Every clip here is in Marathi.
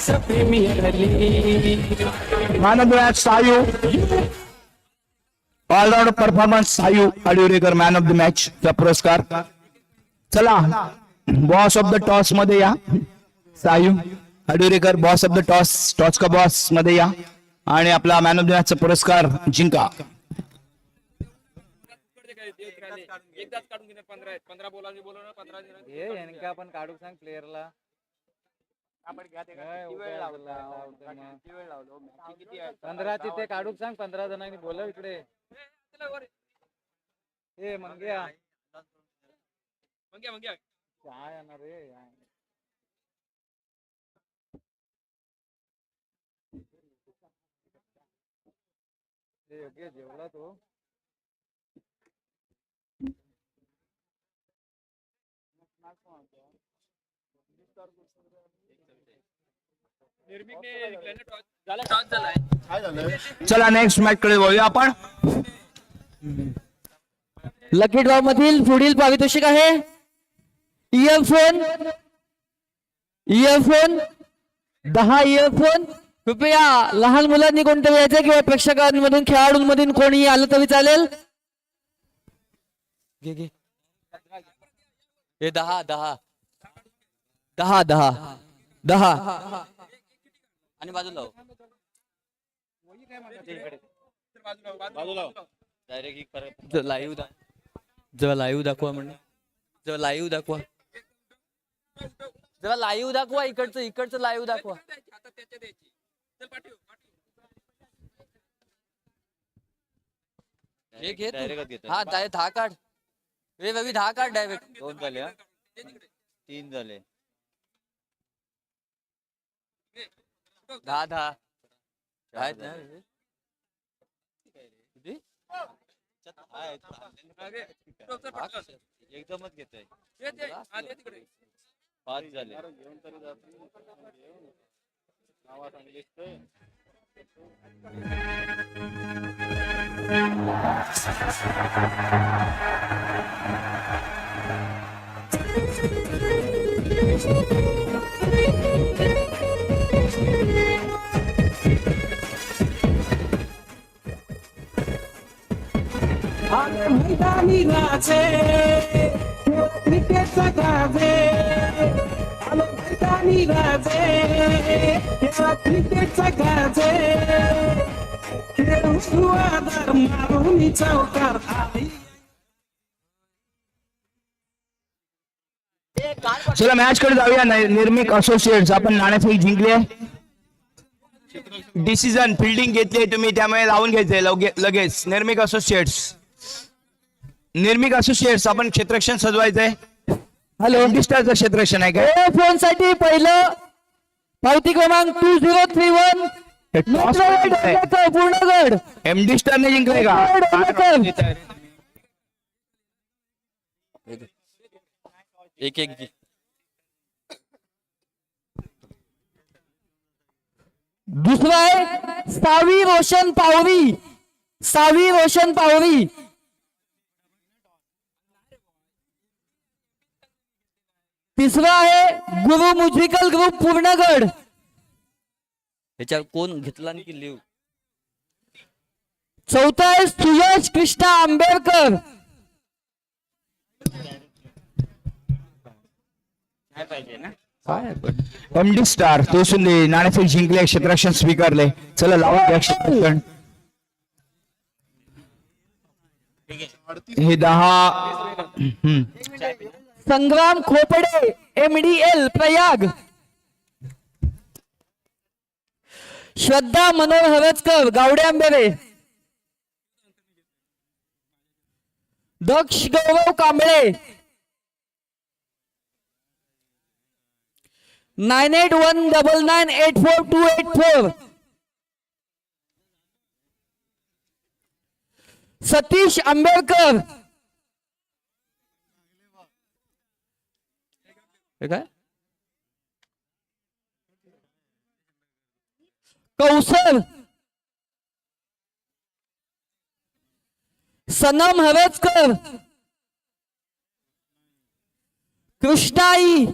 Man of the match Sayu, allround performance Sayu Adivarekar man of the match चा पुरस्कार. चला बॉस ऑफ द टॉस मध्ये या. Sayu Adivarekar boss of the toss का बॉस मध्ये या आणि आपला मॅन ऑफ द मॅच चा पुरस्कार जिंका. एकदाच काढून घेणे 15 बोलांनी बोलू ना 15 हे आपण काढू सांग प्लेअरला. आपण घ्या ते किती वेळ लावला किती वेळ लावलो मॅच किती आहे 15 तिथे काढू सांग 15 जणांनी बोलव इकडे. ए मंग्या काय येणार रे. योग्य जेवला तो. चला नेक्स्ट मॅच कडे वळूया आपण. लकी ड्रॉ मधील पुढील पारितोषिक आहे इयरफोन 10 इयरफोन. कृपया लहान मुलांनी कोणतं घ्यायचं किंवा प्रेक्षकांमधून खेळाडूंमधून कोणीही आलं तरी चालेल. घे हे 10 आणि बाजूला डायरेक्ट लाईव्ह दाखवा म्हणजे जरा लाईव्ह दाखवा इकडचं लाईव्ह दाखवा. हे घे हा डायरेक्ट 10 काढ. रे रवी 10 काढ डायरेक्ट. 2 झाले 3 झाले 10 काय एकदमच घेतोय 5 झाले. मैदानी राजे क्रिकेटचा गाजे मैदानी राजे क्रिकेटचा गाजे खेळू आधार मारून चौकार आली. चला मॅच कडे जाऊया. निर्मिक असोसिएट्स आपण नाणेफेक जिंकले. डिसिजन फिल्डिंग घेतली तुम्ही त्यामुळे लावून घ्यायचंय लगेच. निर्मिक असोसिएट्स आपण क्षेत्ररक्षण सजवायचंय. हॅलो डिस्टारचं क्षेत्ररक्षण आहे काय. फोन साठी पहिलं पावती क्रमांक 2031 पूर्णगड. एमडी स्टारने जिंकले का. एक दुसरा आहे सावी रोशन पावरी. तिसरा आहे गुरु म्युझिकल ग्रुप पूर्णगड. ह्याच्यावर कोण घेतला की लिव. चौथा आहे सुयश कृष्णा आंबेडकर. एमडी स्टार तो सुंदे नाणेफेक जिंकले क्षेत्ररक्षण स्वीकारले. चला लावा घ्या क्षेत्ररक्षण. हे 10 संग्राम खोपडे MDL प्रयाग. श्रद्धा मनोहर हरजकर गावडे आंबेरे. दक्ष गौरव कांबळे 9819984284. सतीश आंबेडकर. काय कौशल सनम हरजकर. कृष्णाई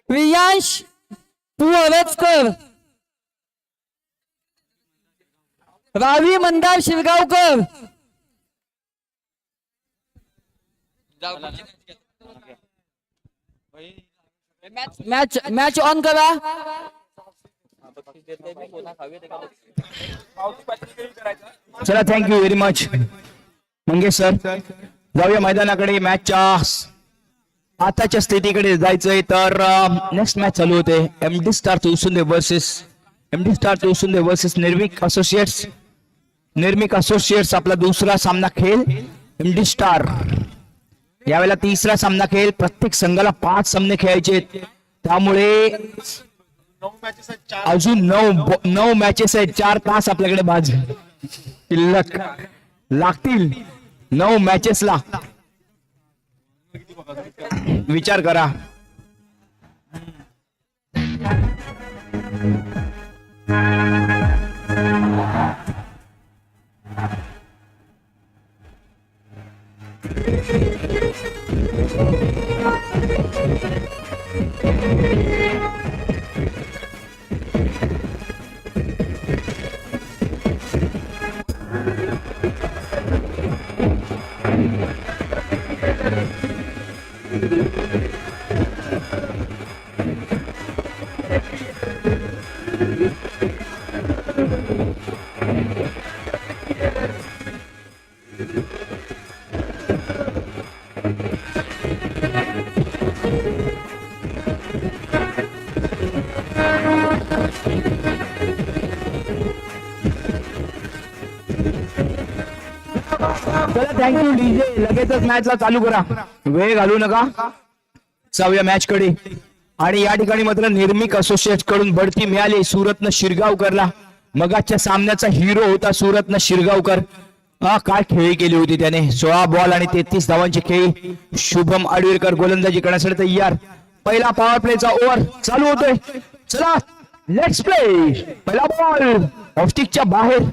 प्रियांश पुवरचकर, रावी मंदार शिरगावकर, मॅच ऑन करा. चला thank you very much Mangesh sir. जाऊया मैदानाकडे. मॅचच्या आताच्या स्थितीकडे जायचंय तर नेक्स्ट मॅच चालू होते एमडी स्टार चौसुंदे वर्सेस निर्मिक असोसिएट्स आपला दुसरा सामना खेळ. एमडी स्टार यावेळेला तिसरा सामना खेळ. प्रत्येक संघाला 5 सामने खेळायचे, त्यामुळे अजून 9 मॅचेस आहेत. 4 तास आपल्याकडे बाज शिल्लक लागतील 9 मॅचेसला. विचार करा. चला थँक्यू डीजे. लगेचच मॅचला चालू करा, वेळ घालू नका. जाऊया मॅच कडे. आणि या ठिकाणी मात्र निर्मिक असोसिएट कडून बढती मिळाली सुरत्न शिरगावकरला. मगाच्या सामन्याचा हिरो होता सुरत्न शिरगावकर. काय खेळी केली होती त्याने. 16 बॉल आणि 33 धावांची खेळी. शुभम आडवेकर गोलंदाजी करण्यासाठी तयार. पहिला पॉवर प्लेचा ओव्हर चालू होतोय. चला लेट्स प्ले. पहिला बॉल ऑफस्टिकच्या बाहेर,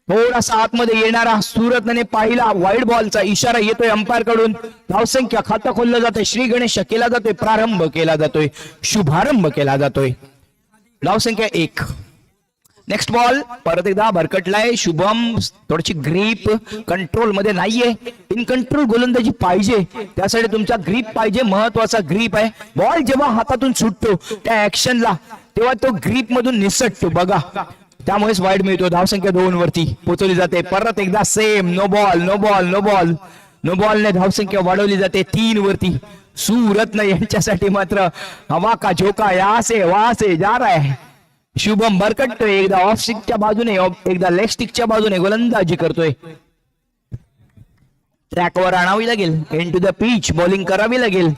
थोडासा आतमध्ये येणारा. सुरत्नने पाहिला. वाईड बॉलचा इशारा येतोय अंपायर कडून. धावसंख्या खातं खोललं जातंय. श्री गणेश केला जातोय. प्रारंभ केला जातोय. शुभारंभ केला जातोय. धावसंख्या 1. नेक्स्ट बॉल परत एकदा भरकटलाय. शुभम थोडीशी ग्रीप कंट्रोल मध्ये नाहीये. इन कंट्रोल गोलंदाजी पाहिजे, त्यासाठी तुमचा ग्रीप पाहिजे. महत्वाचा ग्रीप आहे. बॉल जेव्हा हातातून सुटतो त्या ऍक्शनला, तेव्हा तो ग्रीप मधून निसटतो बघा. त्यामुळेच वाईड मिळतो. धावसंख्या 2 वरती पोहोचवली जाते. परत एकदा सेम नो बॉलने धावसंख्या वाढवली जाते 3 वरती. सुरत्न यांच्यासाठी मात्र हवा का झोका यहाँ से वहां से जा रहा है. शुभम बरकटतोय. एकदा ऑफ स्टिकच्या बाजूने, एकदा लेग स्टिकच्या बाजूने गोलंदाजी करतोय. ट्रॅकवर आणावी लागेल. Into the pitch bowling करावी लागेल.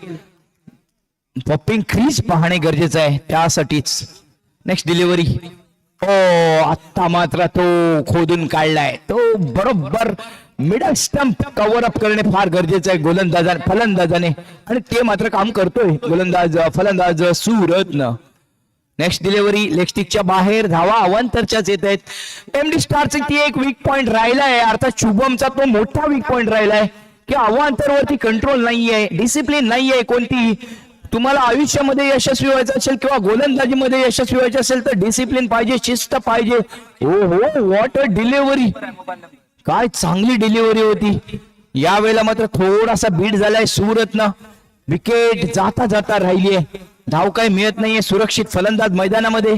पॉपिंग क्रीज पाहणे गरजेचं आहे त्यासाठीच. Next delivery. आता मात्र तो खोदून काढलाय. तो बरोबर मिडल स्टंप कव्हर अप करणे फार गरजेचं आहे फलंदाजाने, आणि ते मात्र काम करतोय फलंदाज सुरत्न. नेक्स्ट डिलिव्हरी लेग स्टिकच्या बाहेर. धावा अवांतरच्याच येत आहेत. एमडी स्टारचा ती एक वीक पॉइंट राहिलाय, अर्थात शुभमचा तो मोठा वीक पॉइंट राहिलाय की अवांतरवरती कंट्रोल नाहीये, डिसिप्लिन नाहीये कोणती. तुम्हाला आयुष्यामध्ये यशस्वी व्हायचं असेल किंवा गोलंदाजीमध्ये यशस्वी व्हायचं असेल तर डिसिप्लिन पाहिजे, शिस्त पाहिजे. हो व्हॉट अ डिलिव्हरी. काय चांगली डिलिव्हरी होती. यावेळेला मात्र थोडासा बीट झालाय सुरत्न. विकेट जाता जाता राहिलीये. धाव काय मिळत नाहीये. सुरक्षित फलंदाज मैदानामध्ये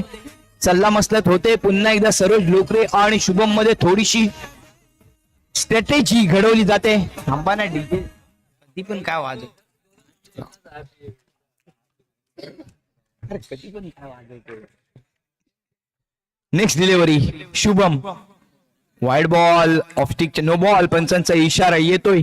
सल्ला मसलत होते. पुन्हा एकदा सरोज लोकरे आणि शुभम मध्ये थोडीशी स्ट्रॅटेजी घडवली जाते. थांबाना डीजे कधी पण काय वाजत. Next delivery Shubham. Wide ball off stick no ball. पंचांचा इशारा येतोय.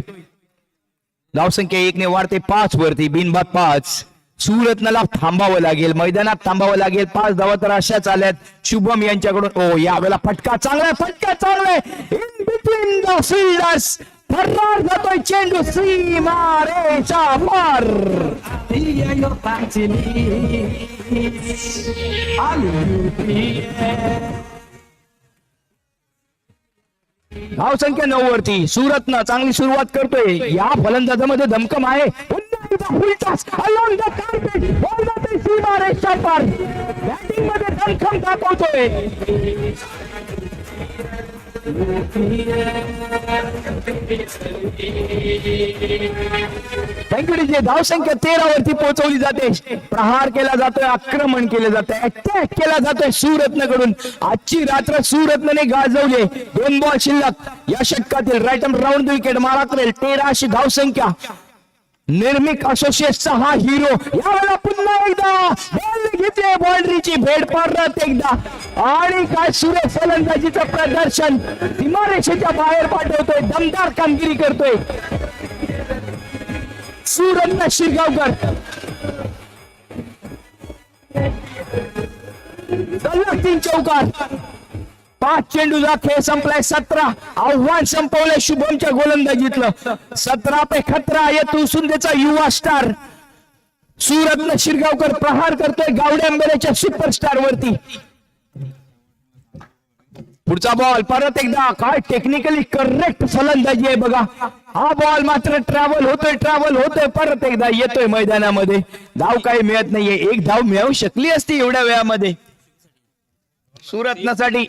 धावसंख्या 1 ने वाढते 5 वरती. बिनबाद 5. सुरत्नला थांबावं लागेल, मैदानात थांबावं लागेल. 5 धावा तर अशाच आल्यात शुभम यांच्याकडून. यावेळेला फटका चांगलाय. इन बिटवीन द फील्डर्स फरार जातोय चेंडू सीमारेषा पार. धावसंख्या 9 वरती. सुरत्न चांगली सुरुवात करतोय. या फलंदाजामध्ये दमकम आहे. पुन्हा एकदा फुल toss along the carpet. Ball जाते सीमारेषा पार. बॅटिंग मध्ये दणखम दाखवतोय. थँक्यू. धावसंख्या 13 वरती पोहोचवली जाते. प्रहार केला जातोय, आक्रमण केलं जातंय, अटॅक केला जातोय सुरत्नकडून. आजची रात्र सुरत्नने गाजवली. 2 बॉल शिल्लक या षटकातील. Right arm round the wicket मारा करेल. 13 धावसंख्या. निर्मिक असोसिएट्सचा हा हिरो यावेळेला पुन्हा एकदा बॉल घेतले. बाउंड्रीची भेट परत एकदा. आणि काय सुरेख फलंदाजीचं प्रदर्शन. सीमारेषेच्या बाहेर पाठवतोय. दमदार कामगिरी करतोय सुरत्न शिरगावकर. सलग 3 चौकार. 5 चेंडूचा खेळ संपलाय. 17 आव्हान संपवलंय शुभमच्या गोलंदाजीतलं. 17 पे खतरा. येतो सुंदेचा युवा स्टार सुरत्न शिरगावकर प्रहार करतोय गावडे अंबेरेच्या सुपरस्टार वरती. पुढचा बॉल परत एकदा. काय टेक्निकली करेक्ट फलंदाजी आहे बघा. हा बॉल मात्र ट्रॅव्हल होतोय परत एकदा येतोय मैदानामध्ये. धाव काही मिळत नाहीये. एक धाव मिळवू शकली असती एवढ्या वेळामध्ये सुरत्नासाठी.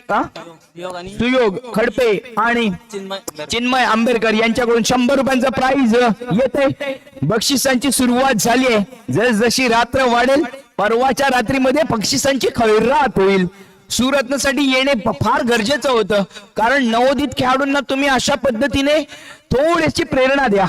सुयोग खडपे आणि चिन्मय आंबेडकर यांच्याकडून 100 रुपयांचा प्राइज येते. बक्षिसांची सुरुवात झाली आहे. जसजशी रात्र वाढेल परवाच्या रात्रीमध्ये बक्षिसांची खैरात होईल. सुरत्नासाठी येणे फार गरजेचं होतं, कारण नवोदित खेळाडूंना तुम्ही अशा पद्धतीने थोडीशी प्रेरणा द्या.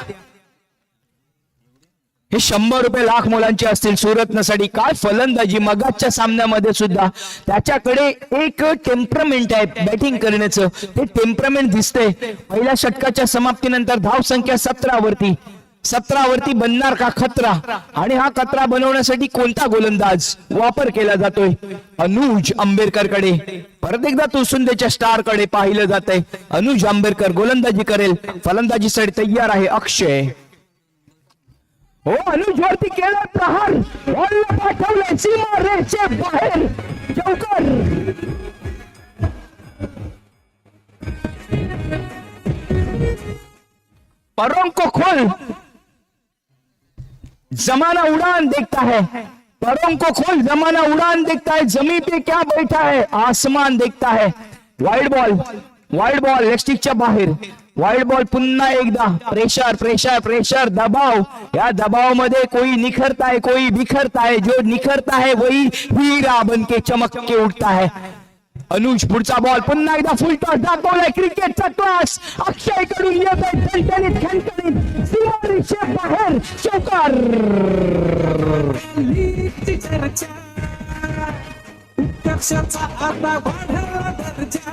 हे 100 रुपये लाख मोलांचे असतील सुरत्नासाठी. काय फलंदाजी. मगाच्या सामन्यामध्ये सुद्धा त्याच्याकडे एक टेम्परमेंट आहे बॅटिंग करण्याचं. ते टेम्परमेंट दिसतंय. पहिल्या षटकाच्या समाप्तीनंतर धावसंख्या 17 वरती बनणार का खतरा. आणि हा खतरा बनवण्यासाठी कोणता गोलंदाज वापर केला जातोय. अनुज आंबेडकर कडे परत एकदा तुसुंदेच्या स्टार कडे पाहिलं जात आहे. अनुज आंबेडकर गोलंदाजी करेल. फलंदाजीसाठी तयार आहे अक्षय. हो, अनुज वरती केला प्रहार. बॉल पाठवले सीमा रेषे बाहेर. चौकार. परों को खोल. जमाना उड़ान देखता है. परों को खोल. जमाना उड़ान देखता है. जमीन पे क्या बैठा है. आसमान देखता है. वाइड बॉल लेग स्टिकच्या बाहेर. वाइड बॉल पुन्हा एकदा. प्रेशर दबाव. या दबाव मध्ये कोई निखरता है, कोई बिखरता है. जो निखरता है वही हीरा बनके चमक के उठता है. अनुज पुढचा बॉल पुन्हा एकदा फुल टॉस दाखवलाय. क्रिकेटचा क्लास अक्षय कडून येत आहे. खणखणीत सीमारेषे बाहेर. चौकार. पक्षाचा आता वाढला दर्जा.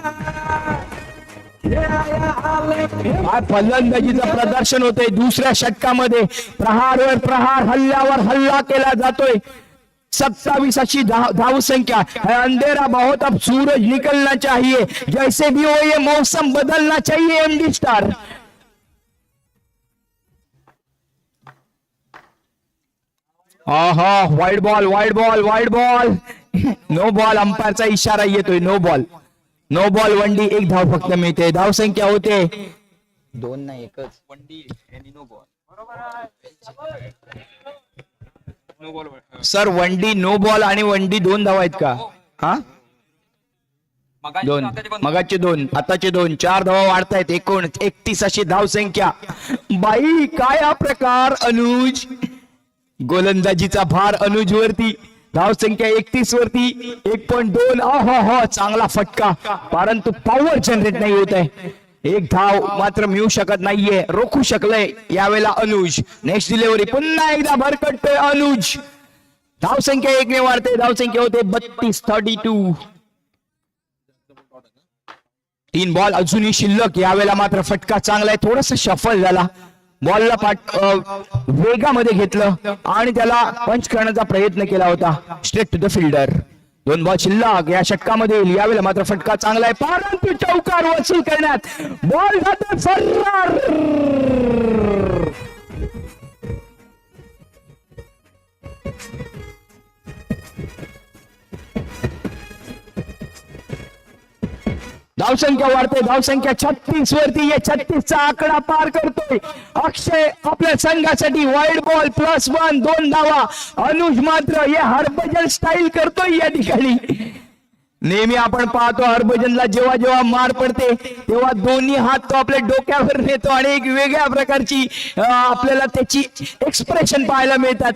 काय फलंदाजीचं प्रदर्शन होतंय दुसऱ्या षटकामध्ये. प्रहारवर प्रहार, हल्ल्यावर हल्ला केला जातोय. 27 धावसंख्या. अंधेरा बहुत, अब सूरज निकलना चाहिए. जैसे भी हो ये मौसम बदलना चाहिए. MD star. Wide ball. No ball. अंपायरचा इशारा येतोय. No ball. वंडी. 1 धाव फक्त मिळते. धावसंख्या होते 2 नाही 1च. वंडी आणि नो बॉल. सर वंडी नो बॉल आणि वंडी 2 धावा आहेत का. हा 2. मगाचे 2, आताचे 2. 4 धावा वाढतायत. एकूण 31 अशी धावसंख्या. बाई काय हा प्रकार. अनुज गोलंदाजीचा भार अनुज वरती. धावसंख्या 31 वरती. 1.2. चांगला फटका, परंतु पॉवर जनरेट नाही होत आहे. 1 धाव मात्र मिळू शकत नाहीये. रोखू शकलंय यावेळेला अनुज. नेक्स्ट डिलिव्हरी पुन्हा एकदा भरकटतोय अनुज. धावसंख्या 1 ने वाढते. धावसंख्या होते 32. 3 बॉल अजूनही शिल्लक. यावेळेला मात्र फटका चांगला आहे. थोडस शफल झाला. बॉलला वेगामध्ये घेतलं आणि त्याला पंच करण्याचा प्रयत्न केला होता. Straight to the fielder. 2 ball शिल्लक या षटकामध्ये. यावेळेला मात्र फटका चांगला आहे, परंतु चौकार वसूल करण्यात बॉल जातो फरार. धावसंख्या वाढते. धावसंख्या 36 वरती. 36 चा आकडा पार करतो. करतोय अक्षय आपल्या संघासाठी वाईड बॉल +1 2 धावा. अनुज मात्र हे हरभजन स्टाईल करतोय या ठिकाणी. नेहमी आपण पाहतो हरभजनला जेव्हा जेव्हा मार पडते तेव्हा दोन्ही हात तो आपल्या डोक्यावर नेतो आणि एक वेगळ्या प्रकारची आपल्याला त्याची एक्सप्रेशन पाहायला मिळतात.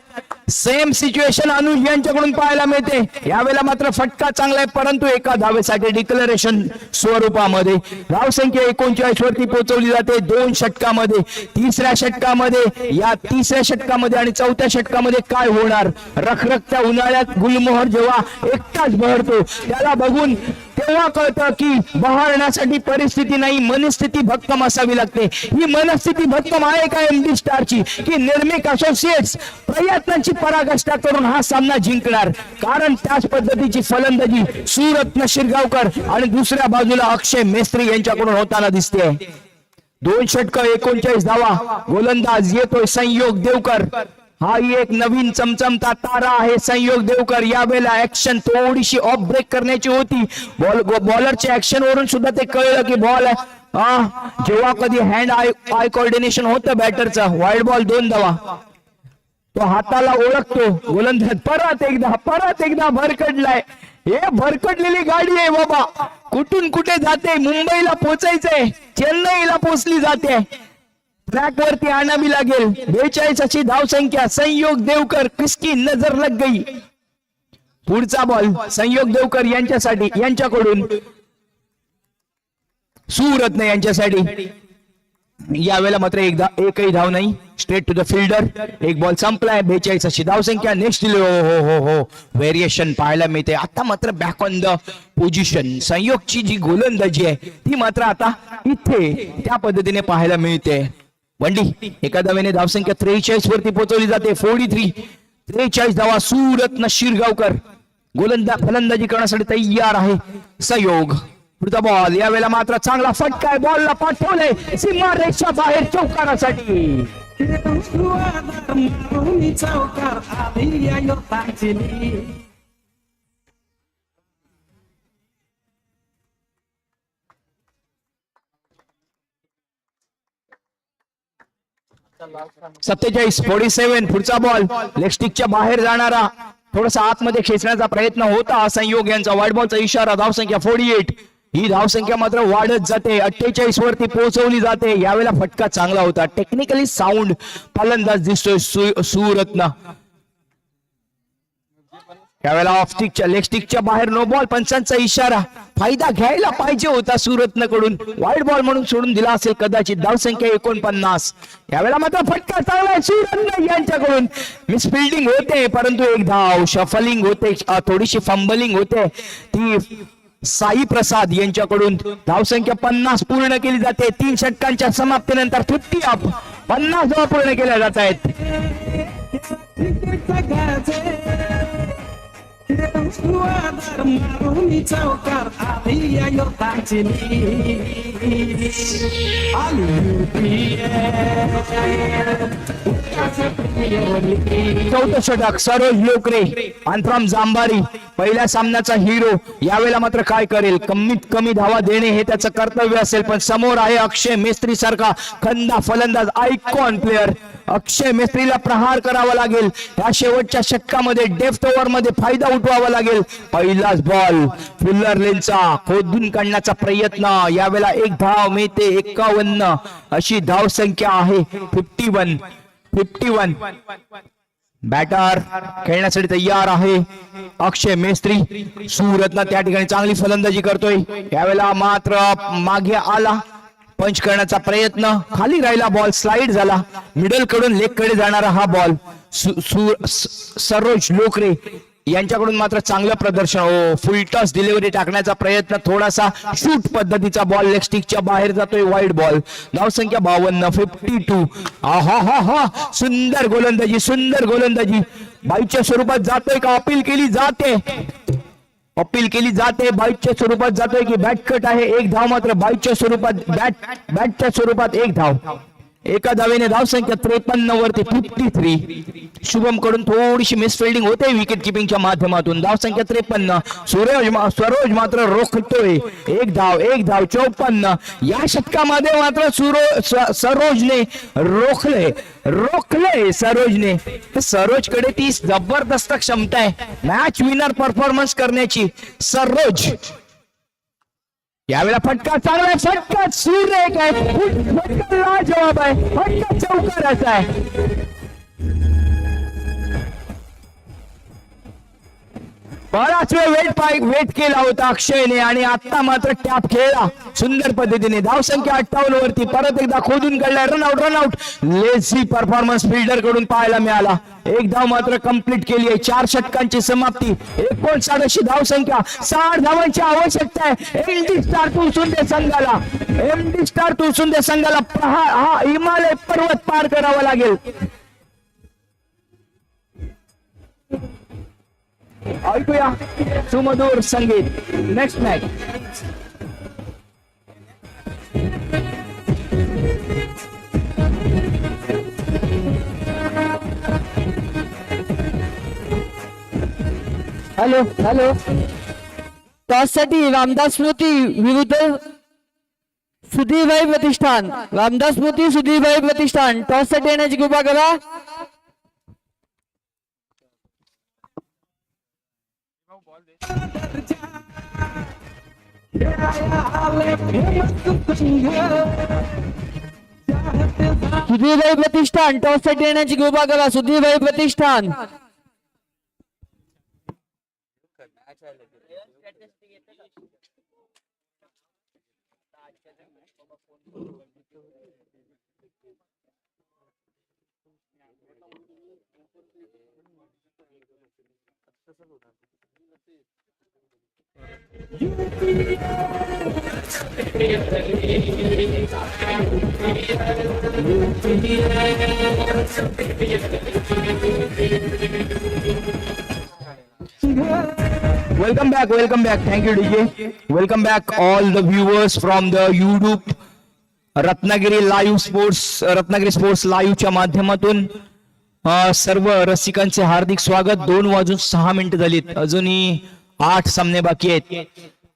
सेम सिच्युएशन अनुज यांच्याकडून पाहायला मिळते. यावेळेला मात्र फटका चांगला आहे परंतु एका धावेसाठी डिक्लरेशन स्वरूपामध्ये. धावसंख्या 39 वरती पोहोचवली जाते 2 षटकामध्ये. तिसऱ्या षटकामध्ये या तिसऱ्या षटकामध्ये आणि चौथ्या षटकामध्ये काय होणार. रखरखत्या उन्हाळ्यात गुलमोहर जेव्हा एकटाच बहरतो त्याला बघून तेव्हा कळतं की बहरण्यासाठी परिस्थिती नाही मनस्थिती भक्कम असावी लागते. ही मनस्थिती भक्कम आहे का एमडी स्टारची की निर्मिक असोसिएट्स प्रयत्नांची पराकाष्ठा करून हा सामना जिंकणार. कारण त्याच पद्धतीची फलंदाजी सुरत्न शिरगावकर आणि दुसऱ्या बाजूला अक्षय मेस्त्री यांच्याकडून होताना दिसते. 2 षटक 39 धावा. गोलंदाज येतोय संयोग देवकर. हा एक नवीन चमचमता तारा आहे संयोग देवकर. यावेळेला ऍक्शन थोडीशी ऑफ ब्रेक करण्याची होती. बॉलरच्या ऍक्शन वरून सुद्धा ते कळलं की बॉल जेव्हा कधी हँड आय कोऑर्डिनेशन होतं बॅटरचं. वाईड बॉल 2 धावा. तो हाताला ओळखतो गोलंदाज. परत एकदा भरकडलाय. हे भरकडलेली गाडी आहे बाबा. कुठून कुठे जाते. मुंबईला पोचायचंय चेन्नईला पोचली जाते. ट्रॅक वरती आणावी लागेल. 42 अशी धावसंख्या. संयोग देवकर किसकी नजर लग गई. पुढचा बॉल संयोग देवकर यांच्यासाठी यांच्याकडून सुरत्न यांच्यासाठी. यावेळेला मात्र एकही धाव नाही. Straight to the fielder. एक बॉल संपलाय. 42 अशी धावसंख्या. नेक्स्ट हो व्हेरिएशन पाहायला मिळते. आता मात्र बॅक ऑन द पोझिशन. संयोगची जी गोलंदाजी आहे ती मात्र आता इथे त्या पद्धतीने पाहायला मिळते. वंडी एका धावेने धावसंख्या 43 वरती पोहोचवली जाते. 43 धावा. सुरत्न शिरगावकर फलंदाजी करण्यासाठी तयार आहे. संयोग पुढचा बॉल. यावेळेला मात्र चांगला फटका आहे. बॉलला पाठवलंय सीमारेषा बाहेर चौकारासाठी. चौकार आली या योतांची. सत्तेचाळीस 47. पुढचा बॉल लेग स्टिकच्या बाहेर जाणारा थोडासा आतमध्ये खेचण्याचा प्रयत्न होता संयोग यांचा. वाईड बॉलचा इशारा. धावसंख्या 48. ही धावसंख्या मात्र वाढत जाते. 48 वरती पोहोचवली जाते. यावेळेला फटका चांगला होता. टेक्निकली साऊंड फलंदाज दिसतोय सुरत्न. यावेळेला ऑफ स्टिकच्या लेग स्टिकच्या बाहेर नो बॉल. पंचांचा इशारा. फायदा घ्यायला पाहिजे होता सुरत्न कडून. वाईड बॉल म्हणून सोडून दिला असेल कदाचित. धावसंख्या 49. यावेळेला मात्र फटका चांगला आहे सुरत्न यांच्याकडून. मिस फिल्डिंग होते परंतु एक धाव. शफलिंग होते. थोडीशी फंबलिंग होते ती साई प्रसाद यांच्याकडून. धावसंख्या 50 पूर्ण केली जाते. 3 षटकांच्या समाप्तीनंतर 50 अप. 50 धावा पूर्ण केल्या जात आहेत. चौकार आली या योतांची. चौथं षटक सरोज लोकरे फ्रॉम जांबारी. पहिल्या सामन्याचा हिरो. यावेळेला मात्र काय करेल. कमीत कमी धावा देणे हे त्याचं कर्तव्य असेल पण समोर आहे अक्षय मेस्त्री सारखा खंदा फलंदाज. Icon player. अक्षय मेस्त्रीला प्रहार करावा लागेल. या शेवटच्या षटकामध्ये डेफ्थ ओव्हर मध्ये फायदा उठवावा लागेल. पहिलाच बॉल फुल्लर लेनचा खोदून काढण्याचा प्रयत्न. यावेळेला एक धाव मिळते. 51 अशी धावसंख्या आहे. 51. बॅटर खेळण्यासाठी तयार आहे अक्षय मेस्त्री. सुरत्न त्या ठिकाणी चांगली फलंदाजी करतोय. यावेळेला मात्र मागे आला. पंच करण्याचा प्रयत्न. खाली राहिला बॉल. स्लाइड झाला. मिडल कडून लेग कडे जाणारा हा बॉल. सरोज लोकरे यांच्याकडून मात्र चांगलं प्रदर्शन. फुल टॉस डिलिव्हरी टाकण्याचा प्रयत्न. थोडासा शूट पद्धतीचा बॉल लेग स्टिकच्या बाहेर जातोय. Wide ball. धावसंख्या 52. 52. हा सुंदर गोलंदाजी. बाईच्या स्वरूपात जातोय का. अपील केली जाते. बाईच्या स्वरूपात जातोय की बॅट कट आहे. एक धाव मात्र बाईच्या स्वरूपात. बॅटच्या स्वरूपात एक धाव. एका धावेने धावसंख्या 53 वरती 53. शुभम कडून थोडीशी मिसफिल्डिंग होते विकेट किपिंगच्या माध्यमातून. धावसंख्या 53. सरोज मात्र रोखतोय. एक धाव 54. या षटकामध्ये मात्र सरोजने रोखले सरोजने. सरोजकडे ती जबरदस्त क्षमता आहे मॅच विनर परफॉर्मन्स करण्याची. सरोज यावेळेला फटका चांगला आहे. फटका सुरेख आहे. फटका लाजवाब आहे. फटका चौकाराचा आहे. बराच वेळ वेट केला होता अक्षयने आणि आता मात्र टॅप खेळला सुंदर पद्धतीने. धावसंख्या 58 वरती. परत एकदा खोदून काढलाय. रनआउट. लेझी परफॉर्मन्स फिल्डर कडून पाहायला मिळाला. एक धाव मात्र कंप्लीट केली आहे. 4 षटकांची समाप्ती. 59 धावसंख्या. 60 धावांची आवश्यकता आहे. एमडी स्टार टू दे संघाला हा हिमालय पर्वत पार करावा लागेल. ऐकूया सुमधुर संगीत. Next match. हॅलो. टॉस साठी रामदास स्मृती विरुद्ध सुधीरभाई प्रतिष्ठान. रामदास स्मृती सुधीरभाई प्रतिष्ठान टॉस साठी येण्याची कृपा करा. सुधीरभाई प्रतिष्ठान टॉस साठी येण्याची कृपा करा. सुधीरभाई प्रतिष्ठान. Welcome back. Thank you, DJ. Welcome back, all the viewers from the YouTube Ratnagiri sports live च्या माध्यमातून सर्व रसिकांचे हार्दिक स्वागत. 2:06 झालीत. अजूनही 8 सामने बाकी आहेत.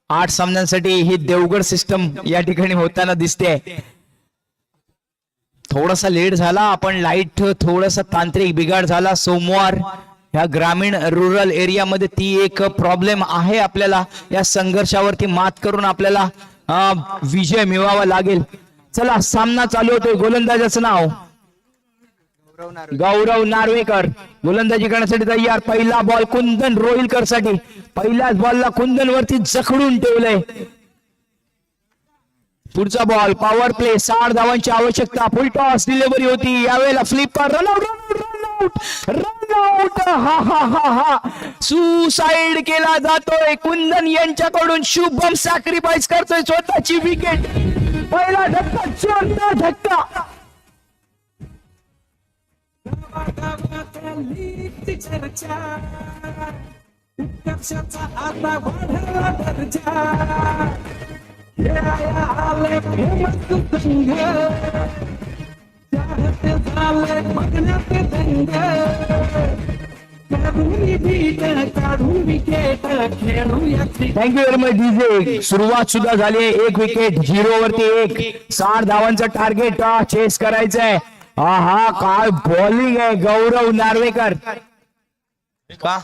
8 सामन्यांसाठी ही देवगड सिस्टम या ठिकाणी होताना दिसते. थोडासा लेट झाला. आपण लाईट थोडासा तांत्रिक बिघाड झाला. सोमवार ह्या ग्रामीण रुरल एरियामध्ये ती एक प्रॉब्लेम आहे. आपल्याला या संघर्षावरती मात करून आपल्याला विजय मिळवावा लागेल. चला सामना चालू होतोय. गोलंदाजाचं नाव गौरव नार्वेकर. गोलंदाजी करण्यासाठी तयार. पहिला बॉल कुंदन रोहिलकर साठी. पहिल्याच बॉलला कुंदन वरती जखडून ठेवलंय. पुढचा बॉल पॉवर प्ले. 60 धावांची आवश्यकता. फुल टॉस डिलिव्हरी होती. यावेळेला फ्लिपर. रनआउट. हा सुसाइड केला जातोय. कुंदन यांच्याकडून. शुभम सॅक्रिफाईस करतोय स्वतःची विकेट. पहिला धक्का. जोरदार धक्का. चर्चा उत्कर्षाचा आता वाढला दर्जा. आले फेमस संघ. चाहते झाले बघण्यात दंग. काढून विकेट खेळूया. Thank you very much DJ. सुरुवात सुद्धा झाली. 1 विकेट 0 वरती 1. 60 धावांचं टार्गेट चेस करायचंय. हा काय बॉलिंग आहे गौरव नार्वेकर. का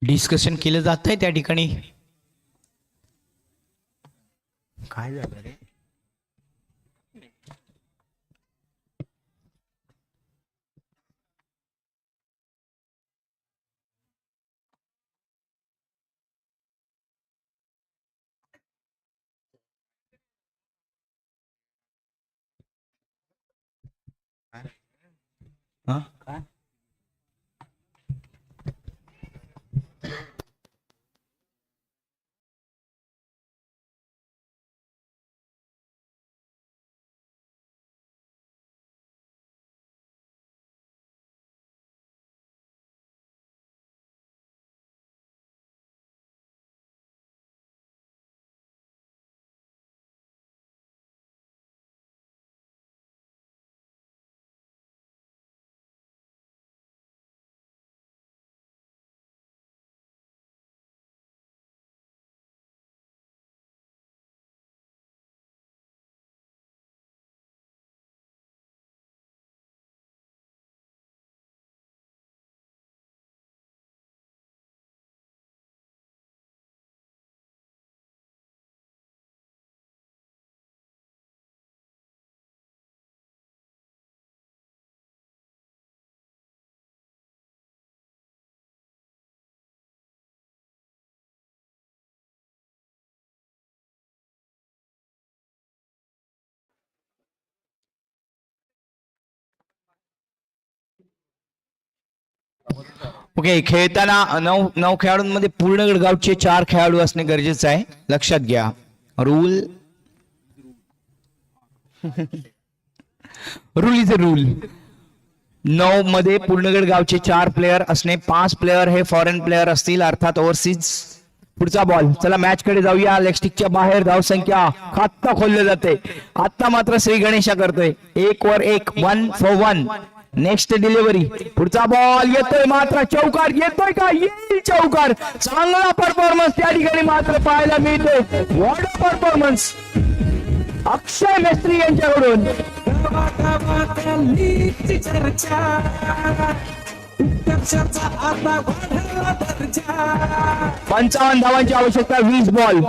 डिस्कशन केलं जात आहे त्या ठिकाणी. काय झालं रे. काय ओके, खेळताना 9 खेळाडूंमध्ये पूर्ण गावचे 4 खेळाडू असणे गरजेचं आहे, लक्षात घ्या rule. Rule is a rule. 9 मध्ये पूर्णगड गावचे 4 प्लेयर असणे, 5 प्लेयर हे फॉरेन प्लेयर असतील अर्थात ओव्हरसीज. पुढचा बॉल, चला मॅच कडे जाऊया. लेगस्टिकच्या बाहेर धावसंख्या खातं खोलले जाते. आता मात्र श्री गणेशा करतोय 1 वर 1, 1 for 1. नेक्स्ट डिलिव्हरी, पुढचा बॉल येतोय मात्र चौकार येतोय का? येईल चौकार. चांगला परफॉर्मन्स त्या ठिकाणी मात्र पाहायला मिळतोय. व्हॉट अ परफॉर्मन्स अक्षय मेस्त्री यांच्याकडून. गावागावातलीच चर्चा उत्कर्षाचा आता वाढला दर्जा. 55 धावांची आवश्यकता, 20 बॉल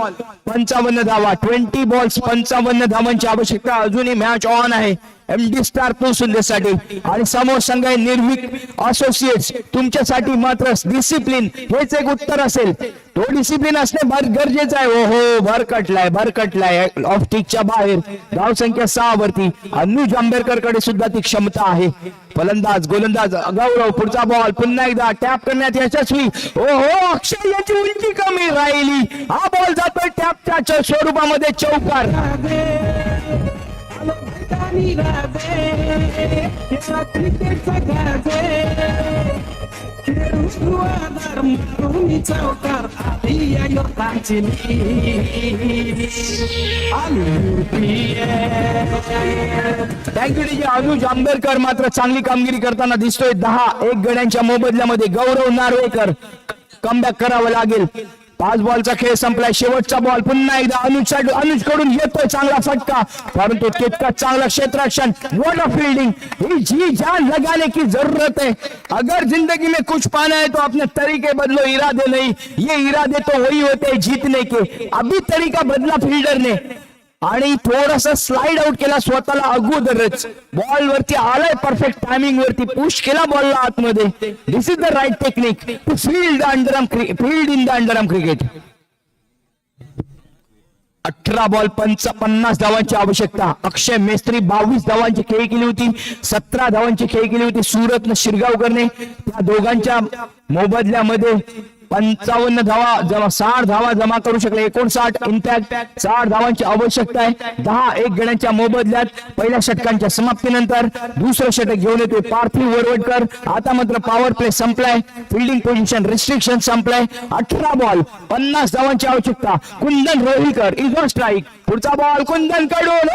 55 धावा, 20 बॉल्स 55 धावांची आवश्यकता. अजूनही मॅच ऑन आहे MD स्टार साठी. आणि समोर संघ आहे निर्भीक असोसिएट्स. तुमच्यासाठी मात्र डिसिप्लिन हेच एक उत्तर असेल. तो डिसिप्लिन असणे गरजेचं आहे. ओहो, भरकटलाय ऑफ स्टिकच्या बाहेर. धावसंख्या 6 वरती. अनुज आंबेडकर कडे सुद्धा ती क्षमता आहे. फलंदाज गोलंदाज गौरव, पुढचा बॉल पुन्हा एकदा टॅप करण्यात यशस्वी. ओहो, अक्षय याची उंची कमी राहिली. हा बॉल जातोय टॅपच्या स्वरूपामध्ये चौकार. मैदानी राजे क्रिकेटचा गाजे खेळू आधार मारून चौकार आधी या योद्धांची थँक्यू डीजे. अनुज आंबेडकर मात्र चांगली कामगिरी करताना दिसतोय. 10-1 गड्यांच्या मोबदल्यामध्ये गौरव नार्वेकर कमबॅक करावं लागेल. 5 बॉलचा खेळ संपलाय. शेवटचा बॉल पुन्हा एकदा अनुज कडून येतोय चांगला फटका, परंतु तितका चांगला क्षेत्ररक्षण. What a fielding. जी जान लगाने की जरूरत है. अगर जिंदगी में कुछ पाना है तो अपने तरीके बदलो, इरादे नहीं. ये इरादे तो वही होते हैं जीतने के. अभी तरीका बदला फिल्डर ने आणि थोडासा स्लाइड आउट केला स्वतःला अगोदरच. बॉल वरती आलाय परफेक्ट टायमिंग वरती, पुश केला बॉलला आतमध्ये. This is the right technique to field in the underarm cricket. 18 ball 50 धावांची आवश्यकता. अक्षय मेस्त्री 22 धावांची खेळी केली होती, 17 धावांची खेळी केली होती सुरत शिरगावकरने. त्या दोघांच्या मोबदल्यामध्ये 55 धावा 60 धावा जमा करू शकले. 59 इम्पॅक्ट 60 धावांची आवश्यकता आहे. 10-1 गड्यांच्या मोबदल्यात पहिल्या षटकांच्या समाप्तीनंतर दुसरं षटक घेऊन येतोय पार्थिव वरवडकर. आता मात्र पॉवर प्ले संपलाय, फिल्डिंग पोझिशन रिस्ट्रिक्शन संपलाय. 18 बॉल 50 धावांची आवश्यकता. Kundan Rohikar is on strike. पुढचा बॉल कुंदन कडून.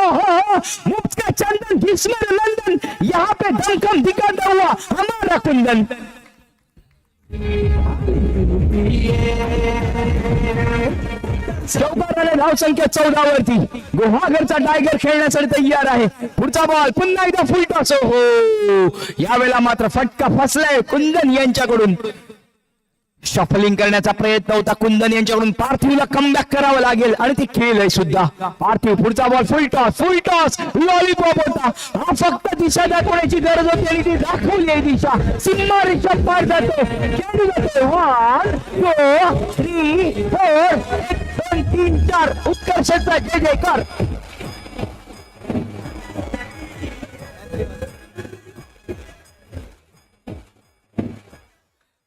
मुफ्त चंदन भीष्म लंदन, यहाँ पे दमखम दिखाता हुआ हमारा कुंदन. चौकाराने धावसंख्या 14 वरती. गुहागरचा टायगर खेळण्यासाठी तयार आहे. पुढचा बॉल पुन्हा एकदा फुल टॉस. हो, यावेळेला मात्र फटका फसलाय कुंदन यांच्याकडून. शफलिंग करण्याचा प्रयत्न होता कुंदन यांच्याकडून. पार्थिवला कमबॅक करावं लागेल आणि ते खेळ आहे सुद्धा. पार्थिव पुढचा बॉल फुल टॉस लॉलीपॉप होता. हा फक्त दिशा दाखवण्याची गरज होती आणि ती दाखवली आहे दिशा. सिम्मा रिषभ पार जातो. 1 2 3 4 1 2 3 4 उत्कर्षाचा जय जयकार.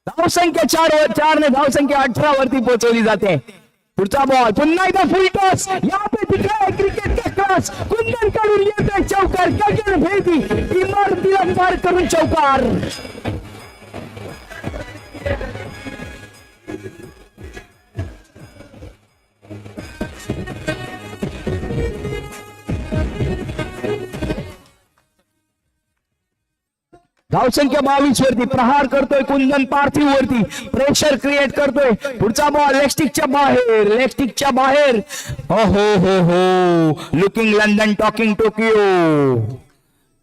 धावसंख्या 4 ने धावसंख्या 18 वरती पोहोचवली जाते. पुढचा बॉल पुन्हा एकदा फुल टॉस. यहाँ पे दिख रहा है क्रिकेट का क्लास. कुंदन कडून येतोय चौकार. गगन भेदी इमारतीला पार करून चौकार. धावसंख्या 22 वरती. प्रहार करतोय कुंदन पार्थिव वरती, प्रेशर क्रिएट करतोय. पुढचा बॉल लेगस्टिकच्या बाहेर. हो लुकिंग लंडन टॉकिंग टोकियो.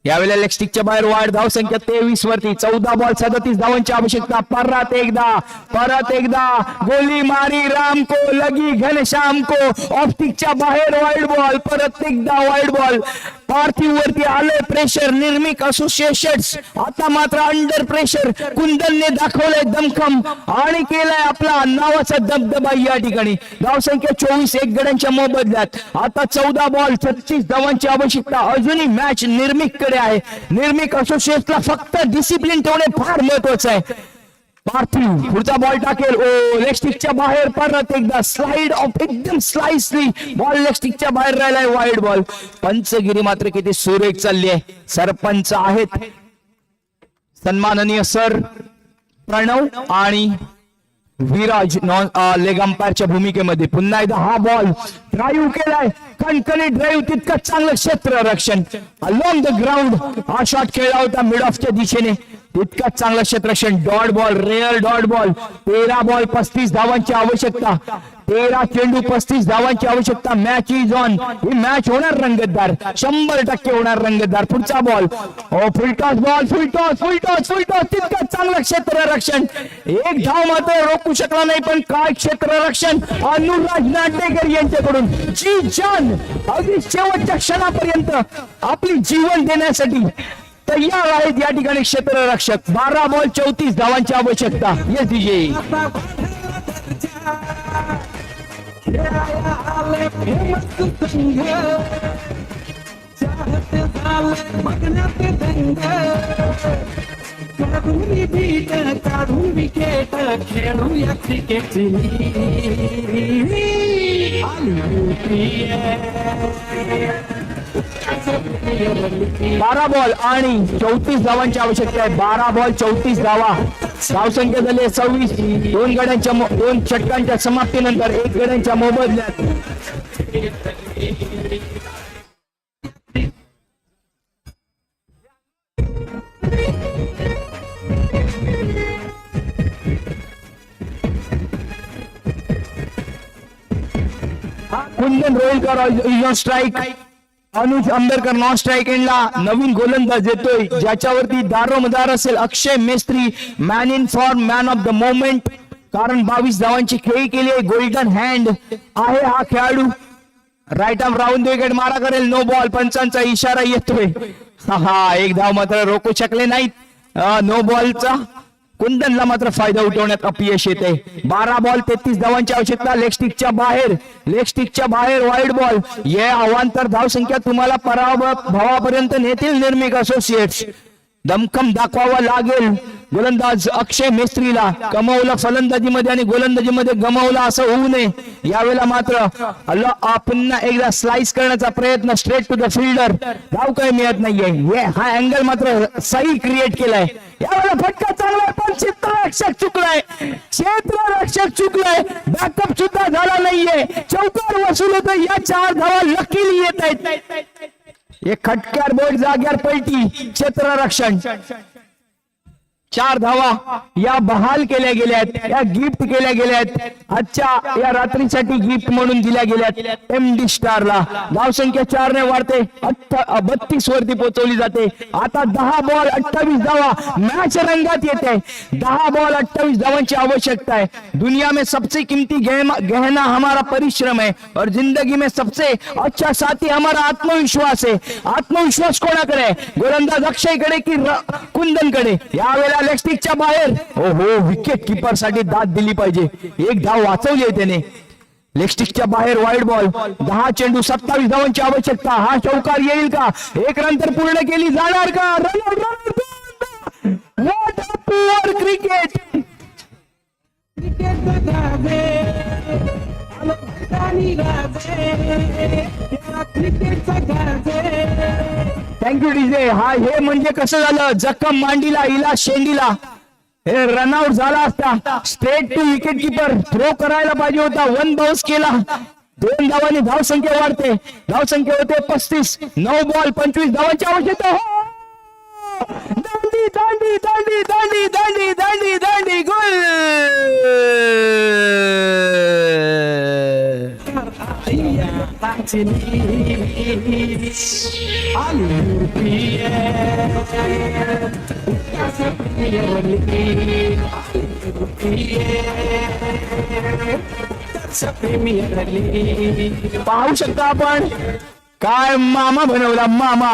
यावेळेला लेगस्टिकच्या बाहेर वाढ. धावसंख्या 23 वरती. 14 बॉल 37 धावांची आवश्यकता. परत एकदा गोली मारी राम को लगी घनश्याम को. ऑफ स्टिकच्या बाहेर वाईड बॉल. परत एकदा वाईड बॉल. पार्थिव वरती आले प्रेशर. निर्मिक असोसिएशन्स आता मात्र अंडर प्रेशर. कुंदनने दाखवलंय दमखम आणि केलाय आपला नावाचा दबदबा या ठिकाणी. धावसंख्या 24 1 गड्यांच्या मोबदल्यात. आता 14 बॉल 36 धावांची आवश्यकता. अजूनही मॅच निर्मिक कडे आहे. निर्मिक असोसिएशनला फक्त डिसिप्लिन ठेवणे फार महत्वाचं आहे. पार्थिव पुढचा बॉल टाकेल. ओ लेग स्टिकच्या बाहेर परत एकदा स्लाइड ऑफ एकदम स्लाइसली बॉल लेग स्टिकच्या बाहेर राहिलाय. Wide ball. पंचगिरी मात्र किती सुरेख चालली आहे. सरपंच आहेत सन्माननीय सर प्रणव आणि विराज नॉन लेग अंपायरच्या भूमिकेमध्ये. पुन्हा एकदा हा बॉल ड्राईव्ह केलाय. कणकणी ड्राईव्ह तितकं चांगलं क्षेत्ररक्षण अलॉंग द ग्राउंड. हा शॉट खेळला होता मिड ऑफच्या दिशेने. तितकंच चांगलं क्षेत्ररक्षण. Dot ball rare dot ball. 13 ball 35 धावांची आवश्यकता. 13 चेंडू 35 धावांची आवश्यकता. Match is on. He match होणार रंगतदार. 100% होणार रंगतदार. पुढचा बॉल फुल टॉस बॉल. फुल टॉस तितकं चांगलं क्षेत्ररक्षण. एक धाव मात्र रोखू शकला नाही पण काय क्षेत्ररक्षण अनुराज नाटेकर यांच्याकडून. जी जान अगदी शेवटच्या क्षणापर्यंत आपली जीवन देण्यासाठी तयार आहेत या ठिकाणी क्षेत्ररक्षक. 12 बॉल 34 धावांची आवश्यकता. Yes DJ. आले फेमस संघ चाहत झाले बघण्यात दंग. काढून बीट काढून विकेट खेळूया क्रिकेटची आली. 12 बॉल आणि 34 धावांची आवश्यकता आहे. 12 बॉल 34 धावा. धावसंख्या झाली 26. 2 षटकांच्या समाप्तीनंतर 1 गड्यांच्या मोबदल्यात. Kundan Rohilkar is on strike. Anuj Ambedkar non strike एंडला. नवीन गोलंदाज येतोय ज्याच्यावरती दारोमदार असेल Akshay Mestri. Man in form man of the moment. कारण 22 धावांची खेळी केली आहे. गोल्डन हँड आहे हा खेळाडू. राईट आर्म राऊंड विकेट मारा करेल. No ball. पंचांचा इशारा येतोय. हा एक धाव मात्र रोखू शकले नाहीत. नो बॉलचा कुंदनला मात्र फायदा उठवण्यात अपयश येते. 12 बॉल 33 धावांची आवश्यकता. लेग स्टिकच्या बाहेर वाईड बॉल. हे अवांतर धावसंख्या तुम्हाला पराभवापर्यंत नेतील निर्मिक असोसिएट्स. दमखम दाखवावा लागेल गोलंदाज अक्षय मेस्त्रीला. कमवलं फलंदाजीमध्ये आणि गोलंदाजीमध्ये गमावला असं होऊ नये. यावेळेला मात्र पुन्हा एकदा स्लाइस करण्याचा प्रयत्न. Straight to the fielder. धाव काही मिळत नाहीये. हा अँगल मात्र सही क्रिएट केलाय. यावेळेला फटका चांगला पण क्षेत्ररक्षक चुकलाय. बॅकअप सुद्धा झाला नाहीये. चौकार वसूल होतं. या 4 धावा लकीली येत आहेत. एक खटक्यार बोर्ड जाग्यावर पलटी. क्षेत्ररक्षण 4 धावा या बहाल केल्या गेल्यात. या गिफ्ट केल्या गेल्यात. आजच्या या रात्रीसाठी गिफ्ट म्हणून दिल्या गेल्यात MD स्टारला. धावसंख्या 4 ने वाढते. 32 वरती पोहोचवली जाते. आता 10 बॉल 28 धावा. मॅच रंगात येते. 10 बॉल 28 धावांची आवश्यकता है. दुनिया में सबसे कीमती गहना हमारा परिश्रम है और जिंदगी में सबसे अच्छा साथी हमारा आत्मविश्वास है. आत्मविश्वास कोणाकडे? गोलंदाज अक्षयकडे की कुंदनकडे? यावेळेला लेग स्टिकच्या बाहेर. ओहो विकेट किपर साठी दाद दिली पाहिजे. एक धाव वाचवली आहे त्याने. लेग स्टिकच्या बाहेर वाईड बॉल. 10 चेंडू 27 धावांची आवश्यकता. हा चौकार येईल का? 1 रन तर पूर्ण केली जाणार का? What a pure cricket. Cricket जगावे आलो मैदानी राजे. क्रिकेट जगावे. Thank you DJ. हा हे म्हणजे कसं झालं? जखम मांडीला इला शेंडीला. हे रनआउट झाला असता. Straight to wicket keeper. Throw करायला पाहिजे होता. 1 बाउन्स केला. 2 धावांनी धावसंख्या वाढते. धावसंख्या होते 35. 9 बॉल 25 धावांची आवश्यकता. दांडी दांडी दांडी दांडी दांडी दांडी दांडी गोल. पाहू शकता आपण काय मामा बनवला. मामा.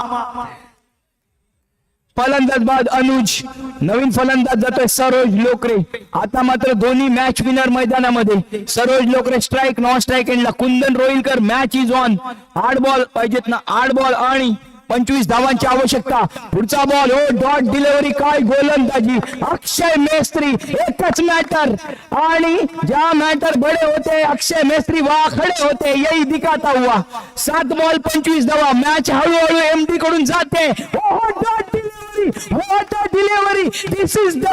फलंदाज बाद अनुज. नवीन फलंदाज जातोय सरोज लोकरे. आता मात्र दोन्ही मॅच विनर मैदानामध्ये. Saroj Lokre strike. Non strike एंडला Kundan Rohilkar. Match is on. 8 ball पाहिजेत ना. 8 बॉल आणि 25 धावांची आवश्यकता. पुढचा बॉल हो डॉट डिलिव्हरी, काय गोलंदाजी अक्षय मेस्त्री. एकच मॅटर आणि ज्या मॅटर बडे होते अक्षय मेस्त्री वहा खडे होते, यही दिखाता हुआ. 7 बॉल 25 धावा. मॅच हळूहळू एमडी कडून जाते. Dot delivery, what a delivery. This is the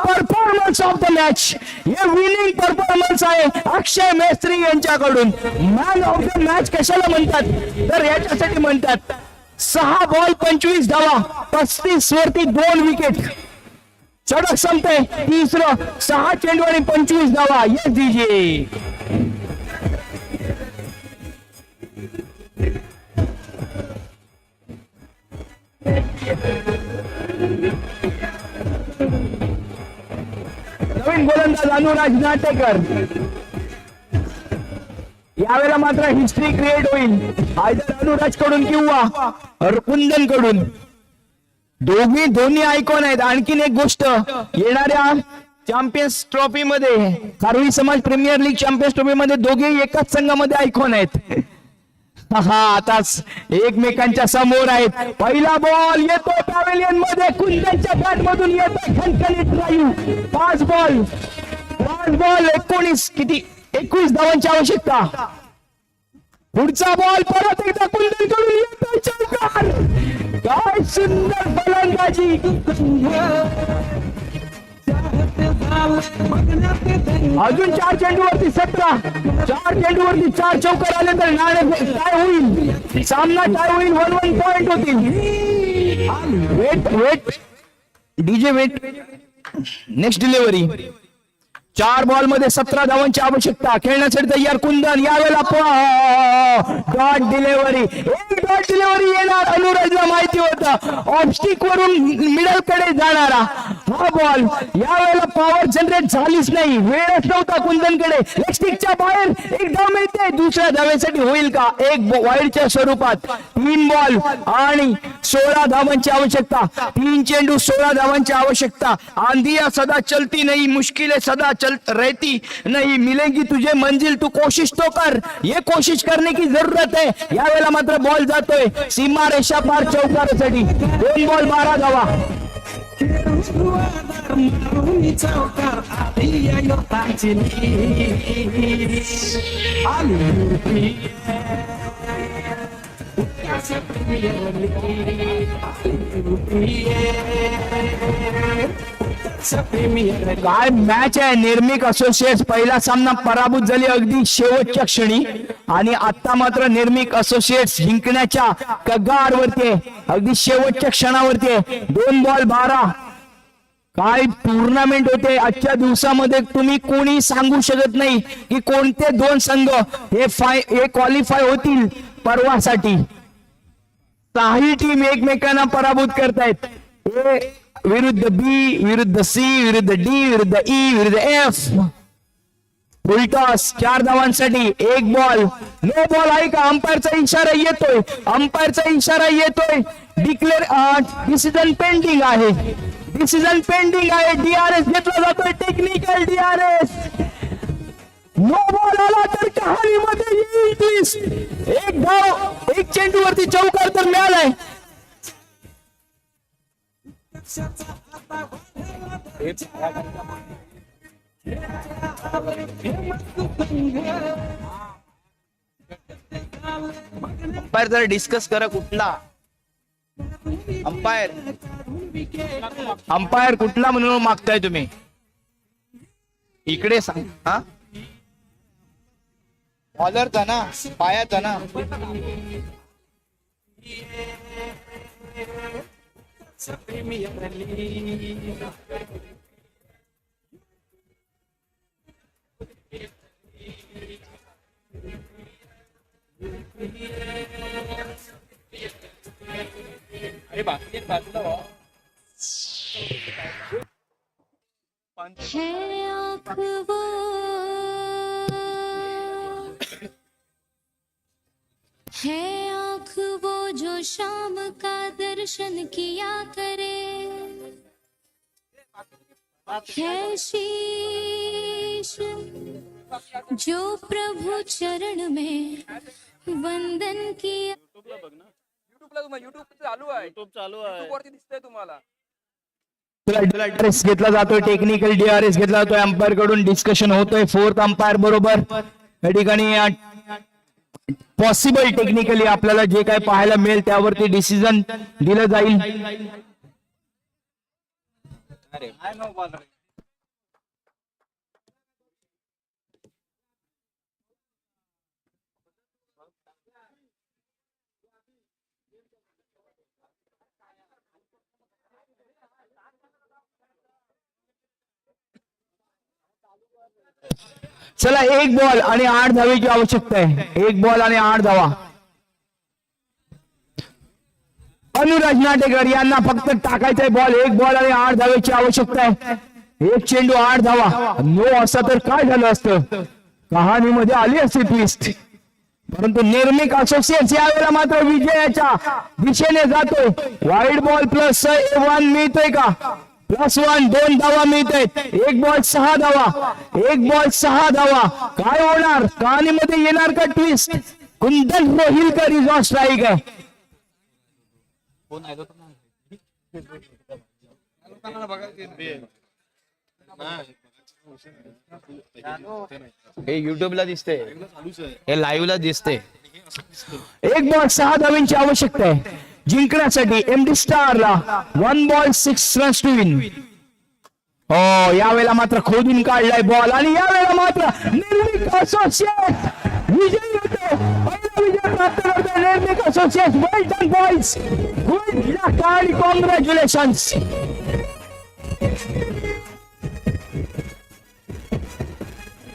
performance of the match. हे विनिंग परफॉर्मन्स आहे अक्षय मेस्त्री यांच्याकडून. मॅन ऑफ द मॅच कशाला म्हणतात तर याच्यासाठी म्हणतात 6 बॉल 25 धावा, 35 वरती 2 विकेट. षटक संपते तिसरं. 6 चेंडू आणि 25 धावा. Yes DJ. नवीन गोलंदाज अनुराज नाटेकर. यावेळेला मात्र हिस्ट्री क्रिएट होईल आयदर अनुराज कडून किंवा कुंदन कडून. दोन्ही आयकॉन आहेत. आणखीन एक गोष्ट, येणाऱ्या चॅम्पियन्स ट्रॉफी मध्ये कारवी समाज प्रीमियर लीग चॅम्पियन्स ट्रॉफी मध्ये दोघेही एकाच संघामध्ये आयकॉन आहेत. हा आताच एकमेकांच्या समोर आहेत. पहिला बॉल येतो पॅव्हेलियन मध्ये, कुंदनच्या बॅट मधून येतो खणखणीत ड्राईव्ह. 5 बॉल 21 धावांची आवश्यकता. पुढचा बॉल परत एकदा कुंदन कडून येतो चौकार. काय सुंदर फलंदाजी. अजून 4 चेंडूवरती 17. 4 चेंडूवरती 4 चौकार आले तर नाणे काय होईल, सामना काय होईल. 1-1 पॉइंट होतील. Wait DJ wait. Next delivery. 4 ball मध्ये 17 धावांची आवश्यकता. खेळण्यासाठी तयार कुंदन. यावेळेला डॉट डिलिव्हरी. एक डॉट डिलिव्हरी येणार. अनुराजला माहिती होतं ऑफस्टिक वरून मिडल कडे जाणारा हा बॉल. यावेळेला पॉवर जनरेट झालीच नाही, वेळच नव्हता कुंदन कडे. लेग स्टिकच्या बाहेर एक धाव मिळते. दुसऱ्या धावेसाठी होईल का. एक वाईडच्या स्वरूपात. 3 बॉल आणि 16 धावांची आवश्यकता. 3 चेंडू 16 धावांची आवश्यकता. आंधिया सदा चलती नहीं, मुश्किलें सदा रहती नहीं, मिलेगी तुझे मंजिल, तू कोशिश तो कर. ये कोशिश करने की जरूरत है. यावेळेला मात्र बॉल जातोय सीमा रेषा पार चौकारासाठी. 2 बॉल 12 धावा. चौकार आधी योताची काय मॅच आहे. निर्मिक असोसिएट्स पहिला सामना पराभूत झाली अगदी शेवटच्या क्षणी आणि आता मात्र निर्मिक असोसिएट्स जिंकण्याच्या कगारवरती आहे, अगदी शेवटच्या क्षणावरती आहे. 2 बॉल 12. काय टुर्नामेंट होते आजच्या दिवसामध्ये. तुम्ही कोणी सांगू शकत नाही की कोणते 2 संघ हे क्वालिफाय होतील परवासाठी. 6 टीम एकमेकांना पराभूत करतायत. ए विरुद्ध बी, विरुद्ध सी, विरुद्ध डी, विरुद्ध ई, विरुद्ध एफ. फुलटॉस 4 धावांसाठी. 1 बॉल. नो बॉल आहे का. अंपायरचा इशारा येतोय. अंपायरचा इशारा येतोय. डिक्लेअर डिसिजन पेंडिंग आहे. डिसिजन पेंडिंग आहे. डीआरएस घेतला जातोय. Technical DRS. नो बॉल आला तर कहाणीमध्ये येईल ट्विस्ट. 1 धाव 1 चेंडूवरती चौकार तर मिळालाय. अंपायर जरा डिस्कस करा. कुठला अंपायर कुठला म्हणून मागताय तुम्ही. इकडे सांग. हा बॉलरचा ना, पायाचा ना. अरे बाकी बाजूला हो. है आँख वो जो शाम का दर्शन किया करे, है शीश जो प्रभु चरण में वंदन किया. युट्यूबला तुम्हाला युट्यूब चालू आहे युट्यूब वरती दिसतंय तुम्हाला. DRS घेतला जातोय, टेक्निकल DRS घेतला जातोय, अंपायर कडून डिस्कशन होतोय फोर्थ अंपायर बरोबर. या ठिकाणी पॉसिबल टेक्निकली आपल्याला जे काय पाहायला मिळेल त्यावरती डिसिजन दिलं जाईल. चला, एक बॉल आणि 8 धावेची आवश्यकता आहे. एक बॉल आणि 8 धावा. अनुराज नाटेकर यांना फक्त टाकायचाय बॉल. एक बॉल आणि 8 धावेची आवश्यकता आहे. एक चेंडू 8 धावा. नो असा तर काय झालं असतं, कहाणीमध्ये आली असती ट्विस्ट. परंतु निर्मिक असोसिएट्स यावेळेला मात्र विजयाच्या दिशेने जातोय. वाईड बॉल प्लस 1 मिळतोय का? +1 2 धावा मिळत आहेत. एक बॉल 6 धावा. एक बॉल 6 धावा. काय होणार, कहाणीमध्ये येणार का twist? Kundan Rohilkar is on strike आहे. हे युट्यूबला दिसते, हे लाईव्हला दिसते. एक बॉल 6 धावांची आवश्यकता आहे जिंकण्यासाठी एमडी स्टारला. 1 बॉल 6 रन्स टू विन. हो, यावेळेला मात्र खोदून काढलाय बॉल आणि यावेळेला मात्र निर्मिक असोसिएट विजयी होतो. पहिला विजय प्राप्त करतो निर्मिक असोसिएट. वेल डन बॉयज, गुड लक आणि कॉंग्रॅच्युलेशन्स.